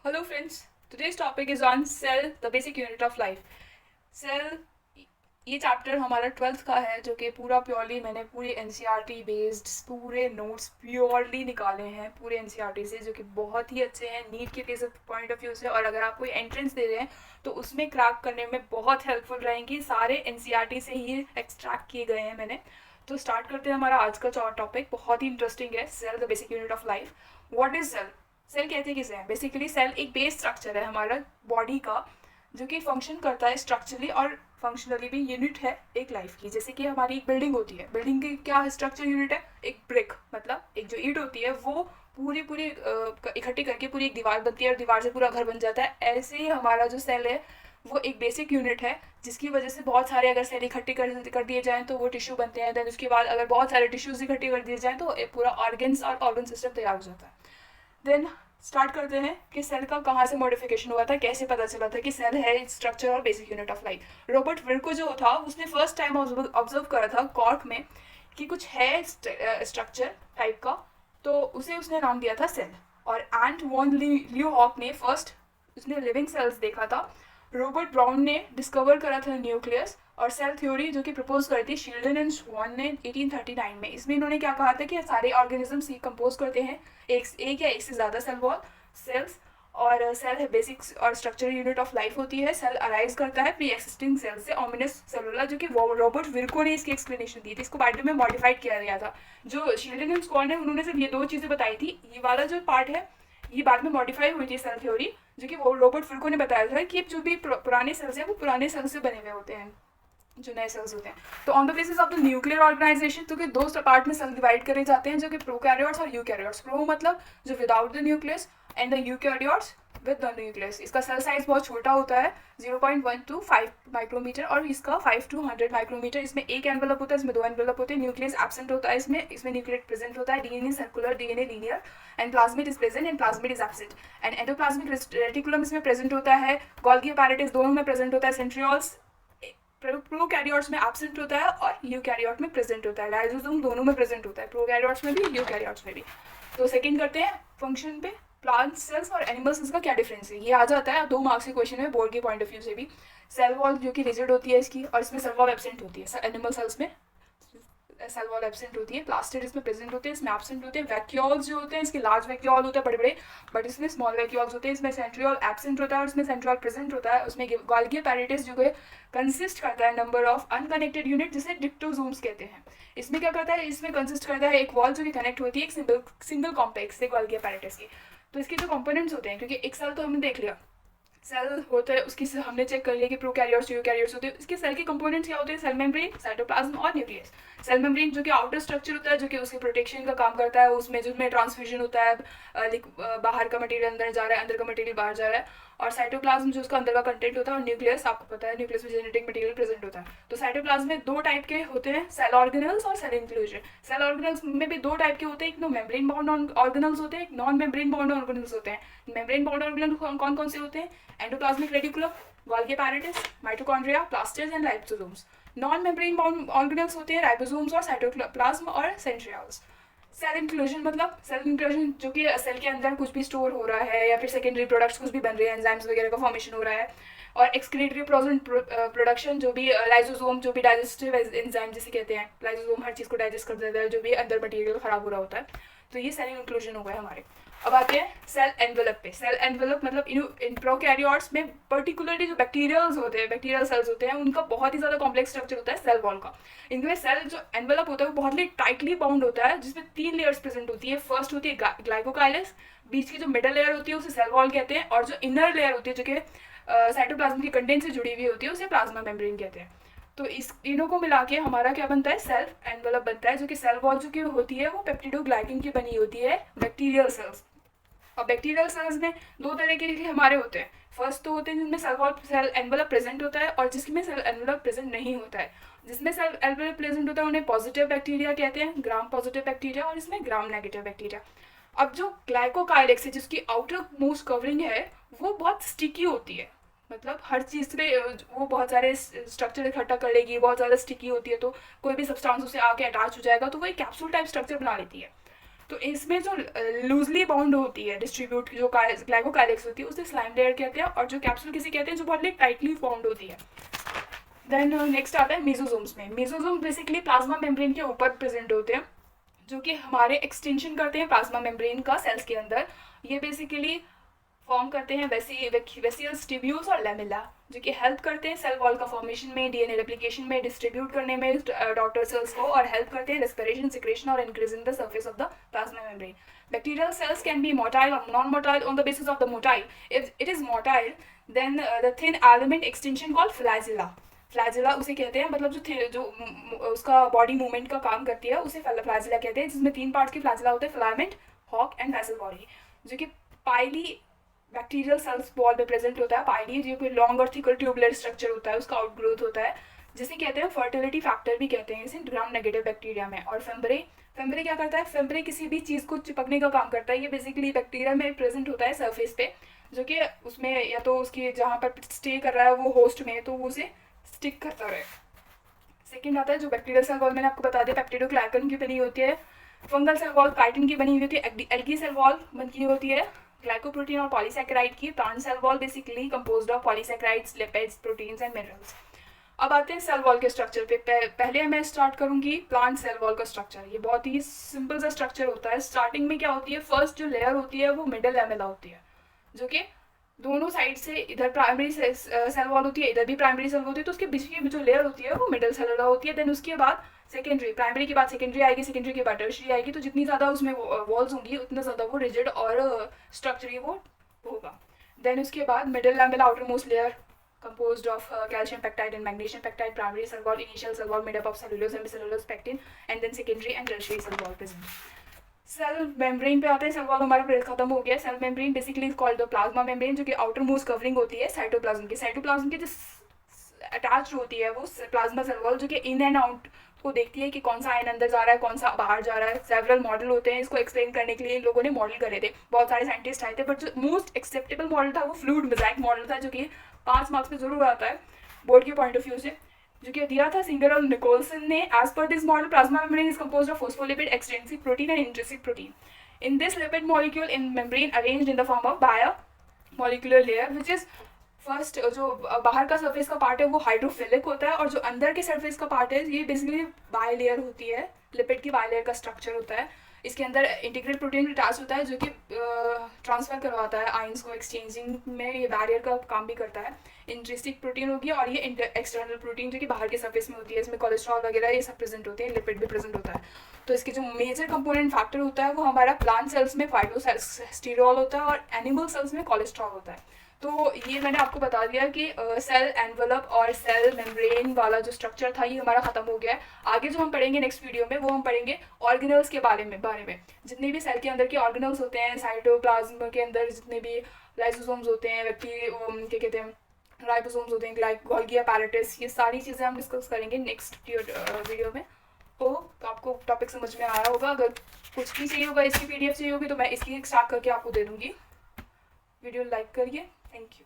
Hello friends, today's topic is on cell, the basic unit of life. Cell ये chapter हमारा 12th का है जो कि पूरा प्योरली मैंने पूरे एनसीईआरटी बेस्ड पूरे नोट्स प्योरली निकाले हैं पूरे एनसीईआरटी से, जो कि बहुत ही अच्छे हैं नीट के केस पॉइंट ऑफ व्यू से। और अगर आप कोई एंट्रेंस दे रहे हैं तो उसमें क्रैक करने में बहुत हेल्पफुल रहेंगी। सारे एनसीईआरटी से ही एक्सट्रैक्ट किए गए हैं मैंने। तो स्टार्ट करते हैं। हमारा आज का टॉपिक बहुत ही इंटरेस्टिंग है, cell the basic unit of life. What is cell? Cell कहते किसे हैं? बेसिकली सेल एक बेस स्ट्रक्चर है हमारा बॉडी का, जो कि फंक्शन करता है स्ट्रक्चरली और फंक्शनली भी यूनिट है एक लाइफ की। जैसे कि हमारी एक बिल्डिंग होती है, बिल्डिंग की क्या स्ट्रक्चर यूनिट है? एक ब्रिक, मतलब एक जो ईंट होती है वो पूरी पूरी इकट्ठी करके पूरी एक दीवार बनती है और दीवार से पूरा घर बन जाता है। ऐसे ही हमारा जो सेल है वो एक बेसिक यूनिट है, जिसकी वजह से बहुत सारे अगर सेल इकट्ठे कर दिए जाएँ तो वो टिश्यू बनते हैं। देन उसके बाद अगर बहुत सारे टिश्यूज इकट्ठे कर दिए जाएँ तो एक पूरा ऑर्गन्स और ऑर्गन सिस्टम तैयार हो जाता है। देन स्टार्ट करते हैं कि सेल का कहाँ से मॉडिफिकेशन हुआ था, कैसे पता चला था कि सेल है स्ट्रक्चर और basic unit of life. Robert Virchow जो था उसने फर्स्ट टाइम ऑब्जर्व करा था कॉर्क में कि कुछ है स्ट्रक्चर टाइप का, तो उसे उसने नाम दिया था सेल। और एंट वॉन ल्यूहॉक ने फर्स्ट उसने लिविंग सेल्स देखा था। रॉबर्ट ब्राउन ने डिस्कवर करा था न्यूक्लियस। और सेल थ्योरी जो कि प्रपोज करी थी शील्डन एंड स्वॉन ने 1839 में, इसमें इन्होंने क्या कहा था कि सारे ऑर्गेनिजम्स कंपोज करते हैं एक या एक से ज़्यादा सेल वॉल सेल्स। और सेल है बेसिक और स्ट्रक्चर यूनिट ऑफ लाइफ होती है। सेल अराइज करता है प्री एक्सिस्टिंग सेल से, ऑमिनस सेलुला, जो कि रॉबर्ट विर्को ने इसकी एक्सप्लेनेशन दी थी। इसको बाद में मॉडिफाइड किया गया था। जो शील्डन एंड स्वॉन है उन्होंने सिर्फ ये दो चीज़ें बताई थी। ये वाला जो पार्ट है ये बाद में मॉडिफाई हुई थी सेल थ्योरी, जो कि वो रॉबर्ट विर्को ने बताया था कि जो भी पुराने सेल्स हैं वो पुराने सेल्स से बने हुए होते हैं, जो नए सेल्स होते हैं। तो on the basis of the nuclear organization, तो कि दो पार्ट में सेल डिवाइड करे जाते हैं, जो कि प्रोकैरियोट्स और यूकैरियोट्स। प्रो मतलब जो without the nucleus and the eukaryotes with the nucleus. इसका सेल साइज बहुत छोटा होता है, 0.1 to 5 माइक्रोमीटर, और इसका 5 to 100 माइक्रोमीटर। इसमें एक एनवेलप होता है, इसमें दो एनवेलप होते हैं। न्यूक्लियस एब्सेंट होता है इसमें न्यूक्लियस प्रेजेंट होता है। DNA circular, DNA linear, and plasmid is present and plasmid is absent. And endoplasmic reticulum इसमें प्रेजेंट होता है। गोल्गी अपैरेटस दोनों में प्रेजेंट होता है। सेंट्रियोल्स प्रोकैरियोट्स में एब्सेंट होता है और यूकैरियोट में प्रेजेंट होता है। लाइसोसोम दोनों में प्रेजेंट होता है, प्रोकैरियोट्स में भी यूकैरियोट्स में भी। तो सेकंड करते हैं फंक्शन पे। प्लांट सेल्स और एनिमल सेल्स का क्या डिफरेंस है, ये आ जाता है 2 मार्क्स के क्वेश्चन में बोर्ड के पॉइंट ऑफ व्यू से भी। सेल वॉल जो कि रिजिड होती है इसकी, और इसमें सेल वॉल एब्सेंट होती है। एनिमल सेल्स में सेल वॉल एब्सेंट होती है। प्लास्टिड इसमें प्रेजेंट होते हैं, इसमें एब्सेंट होते हैं। वैक्यूल्स जो होते हैं इसके लार्ज वैक्यूल होते हैं बड़े बड़े, बट इसमें स्मॉल वैक्यूल्स होते हैं। इसमें सेंट्रियोल एब्सेंट होता है और इसमें सेंट्रियोल प्रेजेंट होता है। उसमें गोल्गी अपैरेटस जो कि कंसिस्ट करता है नंबर ऑफ अनकनेक्टेड यूनिट, जिसे डिक्टोजोम्स कहते हैं। इसमें क्या करता है, इसमें कंसिस्ट करता है एक वॉल जो कि कनेक्ट होती है एक सिंगल कॉम्प्लेक्स से गोल्गी अपैरेटस की। तो इसके जो कंपोनेंट्स होते हैं, क्योंकि एक सेल तो हमने देख लिया, सेल होता है उसकी हमने चेक कर लिया कि प्रोकैरियोट्स यूकैरियोट्स होते हैं। इसके सेल के कंपोनेंट्स क्या होते हैं? सेल मेम्ब्रेन, साइटोप्लाज्म और न्यूक्लियस। सेल मेम्ब्रेन जो कि आउटर स्ट्रक्चर होता है, जो कि उसके प्रोटेक्शन का काम करता है। उसमें जिसमें ट्रांसफ्यूजन होता है, बाहर का मटेरियल अंदर जा रहा है, अंदर का मटेरियल बाहर जा रहा है। और साइटोप्लाज्म जो उसका अंदर का कंटेंट होता है। और न्यूक्लियस आपको पता है न्यूक्लियस में जेनेटिक मटेरियल प्रेजेंट होता है। तो साइटोप्लाज्म में दो टाइप के होते हैं, सेल ऑर्गेनल्स और सेल इंक्लूजन। सेल ऑर्गेनल्स में भी दो टाइप के होते हैं, एक तो मेम्ब्रेन बाउंड ऑर्गेनल्स होते हैं, एक नॉन मेम्ब्रेन बाउंड ऑर्गेनल्स होते हैं। मेम्ब्रेन बाउंड ऑर्गेनल कौन कौन से होते हैं? Endoplasmic reticulum, Golgi apparatus, mitochondria, plastids and lysosomes. Non membrane bound organelles होते हैं राइबोसोम्स और साइटोप्लाज्म और सेंट्रियोल्स। सेल इंक्लूजन मतलब सेल इंक्लूजन जो कि सेल के अंदर कुछ भी स्टोर हो रहा है या फिर सेकेंडरी प्रोडक्ट्स कुछ भी बन रहे हैं, एंजाइम्स वगैरह का फॉर्मेशन हो रहा है। और एक्सक्रीटरी प्रोडक्शन जो भी लाइसोसोम जो भी डाइजेस्टिव एंजाइम जिसे कहते हैं, लाइसोसोम हर चीज़ को डाइजेस्ट कर देता है जो भी अंदर मटेरियल खराब हो रहा होता है। तो ये सेल इंक्लूजन हो गया हमारे। अब आते हैं सेल एनवेलप पे। सेल एनवेलप मतलब इन प्रोकैरियोट्स में पर्टिकुलरली जो बैक्टीरियल्स होते हैं, बैक्टीरियल सेल्स होते हैं, उनका बहुत ही ज़्यादा कॉम्प्लेक्स स्ट्रक्चर होता है सेल वॉल का। इनमें सेल जो एनवेलप होता है वो बहुत ही टाइटली बाउंड होता है, जिसमें 3 लेयर्स प्रेजेंट होती है। फर्स्ट होती है ग्लाइकोकाइलस, बीच की जो मिडल लेयर होती है उसे सेल वॉल कहते हैं, और जो इनर लेयर होती है जो कि साइटोप्लाज्म के कंटेंट से जुड़ी हुई होती है उसे प्लाज्मा मेम्ब्रेन कहते हैं। तो इस तीनों को मिला के हमारा क्या बनता है? सेल एनवेलप बनता है, जो कि सेल वॉल जो कि होती है वो पेप्टिडोग्लाइकन की बनी होती है, बैक्टीरियल सेल्स। और बैक्टीरियल सेल्स में दो तरह के हमारे होते हैं। फर्स्ट तो होते हैं जिनमें सेल एनवेलप प्रेजेंट होता है, और जिसमें सेल एनवेलप प्रेजेंट नहीं होता है। जिसमें सेल एनवेलप प्रेजेंट होता है उन्हें पॉजिटिव बैक्टीरिया कहते हैं, ग्राम पॉजिटिव बैक्टीरिया, और इसमें ग्राम नेगेटिव बैक्टीरिया। अब जो ग्लाइकोकाइलेक्स है जिसकी आउटर मोस्ट कवरिंग है वो बहुत स्टिकी होती है, मतलब हर चीज़ पे वो बहुत सारे स्ट्रक्चर इकट्ठा कर लेगी, बहुत ज़्यादा स्टिकी होती है, तो कोई भी सब्सटेंस उसे आके अटैच हो जाएगा तो वो एक कैप्सूल टाइप स्ट्रक्चर बना लेती है। तो इसमें जो लूजली बाउंड होती है डिस्ट्रीब्यूट जो ग्लाइकोकाइलिक्स होती है उसे स्लाइम लेयर कहते हैं, और जो कैप्सूल किसी कहते हैं जो बहुत टाइटली बाउंड होती है। देन नेक्स्ट आता है मेसोसोम्स में। मेसोसोम बेसिकली प्लाज्मा मेम्ब्रेन के ऊपर प्रेजेंट होते हैं, जो कि हमारे एक्सटेंशन करते हैं प्लाज्मा मेम्ब्रेन का सेल्स के अंदर। ये बेसिकली फॉर्म करते हैं वेसियल्स, ट्यूब्यूल्स और लेमिला, जो कि हेल्प करते हैं सेल वॉल का फॉर्मेशन में, डीएनए रेप्लिकेशन में, डिस्ट्रीब्यूट करने में डॉटर सेल्स को, और हेल्प करते हैं रेस्पिरेशन, सिक्रेशन और increasing the surface of the plasma membrane. Bacterial cells can be motile or non-motile on the basis of the motile. If it is motile, then the thin element extension called flagella. Flagella उसे कहते हैं, मतलब जो उसका body movement का काम करती है उसे फ्लैजिला कहते हैं, जिसमें 3 पार्ट्स की फ्लैजिला होते हैं, filament, hook and basal body, जो कि पाइली बैक्टीरियल सेल्स वॉल में प्रेजेंट होता है। पाइली जो कि लॉन्ग और थिकर ट्यूबुलर स्ट्रक्चर होता है, उसका आउटग्रोथ होता है, जिसे कहते हैं फर्टिलिटी फैक्टर भी कहते हैं इसे ग्राम नेगेटिव बैक्टीरिया में। और फेम्ब्रे क्या करता है? फेम्ब्रे किसी भी चीज़ को चिपकने का काम करता है। ये बेसिकली बैक्टीरिया में प्रेजेंट होता है सरफेस पे, जो कि उसमें या तो उसकी जहाँ पर स्टे कर रहा है वो होस्ट में, तो वो उसे स्टिक करता रहे। सेकेंड आता है जो बैक्टीरियल सेल वॉल, मैंने आपको बता दिया पेप्टिडोग्लाइकन की बनी होती है। फंगल सेल वॉल काइटिन की बनी हुई होती है। एल्गी सेल वॉल बनी होती है ग्लाइकोप्रोटीन और पॉलीसैकेराइड की। Plant cell wall basically composed of polysaccharides, lipids, proteins and minerals. अब आते हैं सेल वॉल के स्ट्रक्चर पे। पहले मैं स्टार्ट करूंगी प्लांट सेल वॉल का स्ट्रक्चर। ये बहुत ही सिंपल सा स्ट्रक्चर होता है। स्टार्टिंग में क्या होती है, फर्स्ट जो लेयर होती है वो मिडल लैमेला होती है, जो कि दोनों साइड से, इधर प्राइमरी सेल वॉल होती है, इधर भी प्राइमरी सेल होती है, तो उसके बीच की जो लेयर होती है वो मिडल सेलुलर होती है। देन उसके बाद सेकेंडरी, प्राइमरी के बाद सेकेंडरी आएगी, सेकेंडरी के बाद टर्शियरी आएगी। तो जितनी ज़्यादा उसमें वॉल्स होंगी उतना ज़्यादा वो रिजिड और स्ट्रक्चरी वो होगा। देन उसके बाद middle lamella outer most layer composed of calcium peptide and magnesium peptide, primary cell wall, initial cell wall made up of cellulose and cellulose pectin, and then secondary and tertiary cell wall present. Cell membrane पे आते हैं। Cell wall हमारा खत्म हो गया। Cell membrane basically called the plasma membrane, जो कि outer most covering होती है साइटोप्लाज्म की। साइटोप्लाज्म की जो अटैच होती है वो प्लाज्मा सेल वॉल, जो कि इन एंड आउट को देखती है कि कौन सा आयन अंदर जा रहा है, कौन सा बाहर जा रहा है। सेवरल मॉडल होते हैं, इसको एक्सप्लेन करने के लिए इन लोगों ने मॉडल करे थे, बहुत सारे साइंटिस्ट आए थे, बट जो मोस्ट एक्सेप्टेबल मॉडल था वो फ्लूइड मोज़ाइक मॉडल था, जो कि 5 मार्क्स में जरूर आता है बोर्ड के पॉइंट ऑफ व्यू से, जो कि दिया था सिंगर और निकोलसन ने। As per this model plasma membrane is composed of phospholipid, extrinsic protein and intrinsic protein. In this lipid molecule in membrane arranged in the form of biomolecular layer, which is first जो बाहर का surface का part है वो hydrophilic होता है, और जो अंदर के सरफेस का पार्ट है ये बेसिकली बाय लेयर होती है, लिपिड की बाय लेयर का स्ट्रक्चर होता है। इसके अंदर इंटीग्रेट प्रोटीन अटैच होता है, जो कि ट्रांसफर करवाता है आयंस को, एक्सचेंजिंग में ये बैरियर का काम भी करता है। इंट्रिंसिक प्रोटीन होगी, और ये एक्सटर्नल प्रोटीन जो कि बाहर के सरफेस में होती है, इसमें कोलेस्ट्रॉल वगैरह ये सब प्रेजेंट होते हैं, लिपिड भी प्रेजेंट होता है। तो इसके जो मेजर कंपोनेंट फैक्टर होता है वो हमारा प्लांट सेल्स में फाइटोस्टेरॉल होता है, और एनिमल सेल्स में कोलेस्ट्रॉल होता है। तो ये मैंने आपको बता दिया कि सेल एनवलप और सेल मेम्ब्रेन वाला जो स्ट्रक्चर था ये हमारा ख़त्म हो गया है। आगे जो हम पढ़ेंगे नेक्स्ट वीडियो में वो हम पढ़ेंगे ऑर्गेनल्स के बारे में जितने भी सेल के अंदर के ऑर्गेनल्स होते हैं, साइटोप्लाज्म के अंदर जितने भी लाइसोसोम्स होते हैं, क्या कहते हैं, राइबोसोम्स होते हैं, गोल्गी अपैरेटस, ये सारी चीज़ें हम डिस्कस करेंगे नेक्स्ट वीडियो में। तो आपको टॉपिक समझ में आया होगा। अगर कुछ भी चाहिए होगा, इसकी PDF चाहिए होगी तो मैं इसकी स्टार्ट करके आपको दे दूँगी। वीडियो लाइक करिए। Thank you.